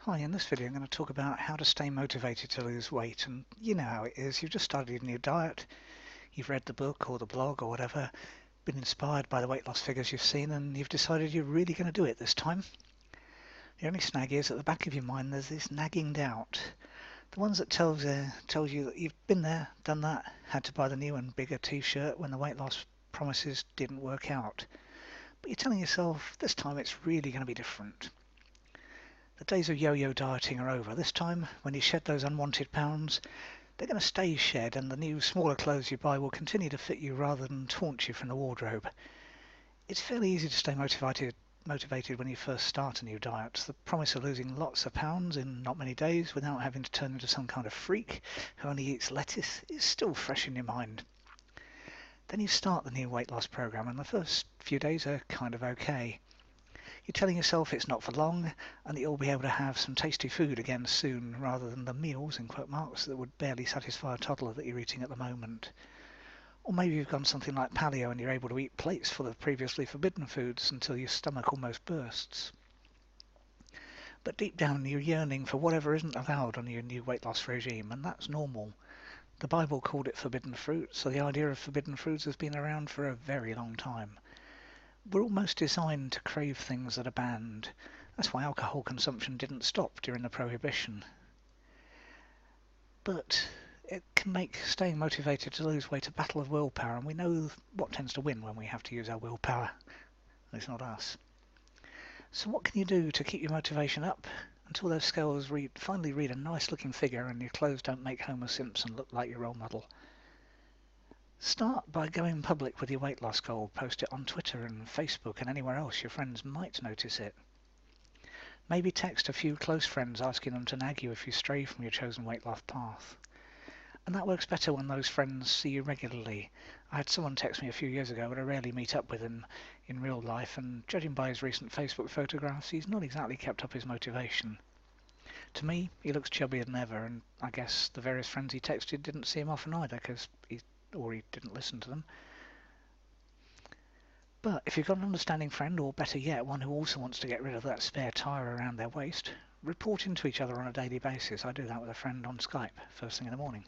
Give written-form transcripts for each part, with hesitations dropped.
Hi, in this video I'm going to talk about how to stay motivated to lose weight. And you know how it is, you've just started a new diet, you've read the book or the blog or whatever, been inspired by the weight loss figures you've seen, and you've decided you're really going to do it this time. The only snag is at the back of your mind there's this nagging doubt. The ones that tells you that you've been there, done that, had to buy the new and bigger t-shirt when the weight loss promises didn't work out. But you're telling yourself this time it's really going to be different. The days of yo-yo dieting are over. This time, when you shed those unwanted pounds, they're going to stay shed, and the new, smaller clothes you buy will continue to fit you rather than taunt you from the wardrobe. It's fairly easy to stay motivated when you first start a new diet. The promise of losing lots of pounds in not many days without having to turn into some kind of freak who only eats lettuce is still fresh in your mind. Then you start the new weight loss program, and the first few days are kind of okay. You're telling yourself it's not for long and that you'll be able to have some tasty food again soon rather than the meals, in quote marks, that would barely satisfy a toddler that you're eating at the moment. Or maybe you've gone something like paleo and you're able to eat plates full of previously forbidden foods until your stomach almost bursts. But deep down you're yearning for whatever isn't allowed on your new weight loss regime, and that's normal. The Bible called it forbidden fruit, so the idea of forbidden foods has been around for a very long time. We're almost designed to crave things that are banned. That's why alcohol consumption didn't stop during the Prohibition. But it can make staying motivated to lose weight a battle of willpower, and we know what tends to win when we have to use our willpower. It's not us. So what can you do to keep your motivation up until those scales finally read a nice looking figure and your clothes don't make Homer Simpson look like your role model? Start by going public with your weight loss goal. Post it on Twitter and Facebook and anywhere else your friends might notice it. Maybe text a few close friends asking them to nag you if you stray from your chosen weight loss path. And that works better when those friends see you regularly. I had someone text me a few years ago, but I rarely meet up with him in real life, and judging by his recent Facebook photographs, he's not exactly kept up his motivation. To me, he looks chubbier than ever, and I guess the various friends he texted didn't see him often either, because he didn't listen to them. But if you've got an understanding friend, or better yet, one who also wants to get rid of that spare tyre around their waist, report into each other on a daily basis. I do that with a friend on Skype, first thing in the morning.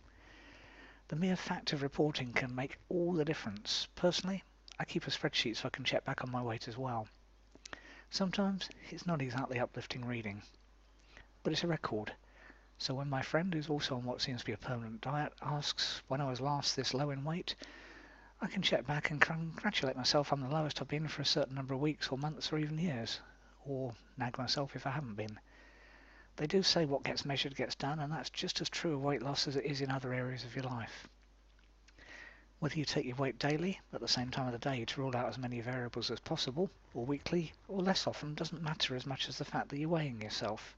The mere fact of reporting can make all the difference. Personally, I keep a spreadsheet so I can check back on my weight as well. Sometimes it's not exactly uplifting reading, but it's a record. So when my friend, who's also on what seems to be a permanent diet, asks when I was last this low in weight, I can check back and congratulate myself I'm the lowest I've been for a certain number of weeks or months or even years, or nag myself if I haven't been. They do say what gets measured gets done, and that's just as true of weight loss as it is in other areas of your life. Whether you take your weight daily, at the same time of the day, to rule out as many variables as possible, or weekly, or less often, doesn't matter as much as the fact that you're weighing yourself.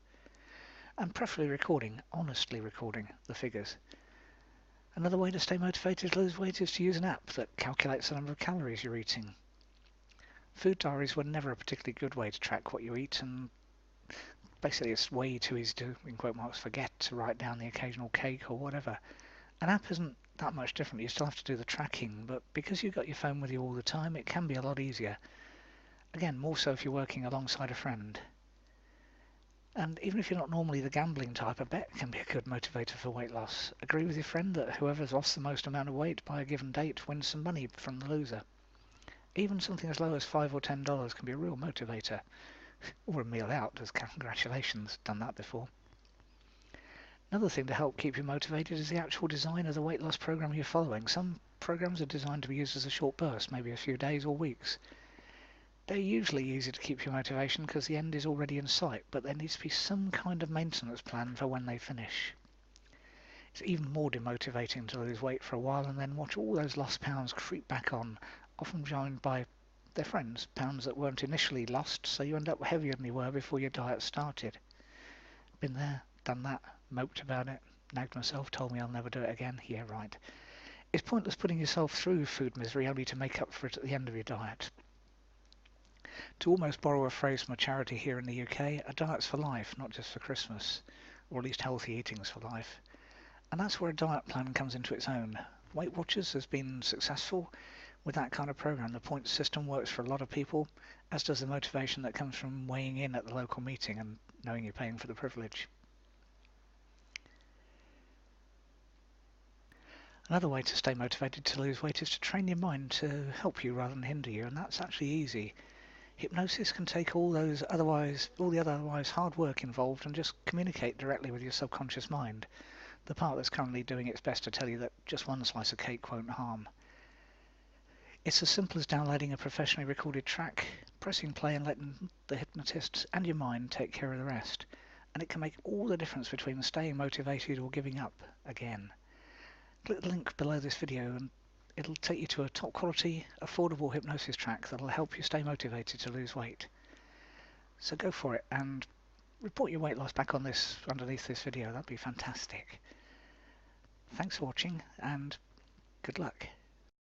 And preferably honestly recording, the figures. Another way to stay motivated to lose weight is to use an app that calculates the number of calories you're eating. Food diaries were never a particularly good way to track what you eat, and basically it's way too easy to, in quote marks, forget to write down the occasional cake or whatever. An app isn't that much different. You still have to do the tracking, but because you've got your phone with you all the time, it can be a lot easier. Again, more so if you're working alongside a friend. And even if you're not normally the gambling type, a bet can be a good motivator for weight loss. Agree with your friend that whoever's lost the most amount of weight by a given date wins some money from the loser. Even something as low as $5 or $10 can be a real motivator. Or a meal out, as congratulations, done that before. Another thing to help keep you motivated is the actual design of the weight loss program you're following. Some programs are designed to be used as a short burst, maybe a few days or weeks. They're usually easy to keep your motivation because the end is already in sight, but there needs to be some kind of maintenance plan for when they finish. It's even more demotivating to lose weight for a while and then watch all those lost pounds creep back on, often joined by their friends, pounds that weren't initially lost, so you end up heavier than you were before your diet started. Been there, done that, moped about it, nagged myself, told me I'll never do it again. Yeah, right. It's pointless putting yourself through food misery only to make up for it at the end of your diet. To almost borrow a phrase from a charity here in the UK, a diet's for life, not just for Christmas, or at least healthy eating's for life. And that's where a diet plan comes into its own. Weight Watchers has been successful. With that kind of program, the points system works for a lot of people, as does the motivation that comes from weighing in at the local meeting and knowing you're paying for the privilege. Another way to stay motivated to lose weight is to train your mind to help you rather than hinder you, and that's actually easy. Hypnosis can take all the otherwise hard work involved and just communicate directly with your subconscious mind, the part that's currently doing its best to tell you that just one slice of cake won't harm. It's as simple as downloading a professionally recorded track, pressing play and letting the hypnotist and your mind take care of the rest. And it can make all the difference between staying motivated or giving up again. Click the link below this video and it'll take you to a top quality, affordable hypnosis track that'll help you stay motivated to lose weight. So go for it and report your weight loss back on this underneath this video. That'd be fantastic. Thanks for watching and good luck.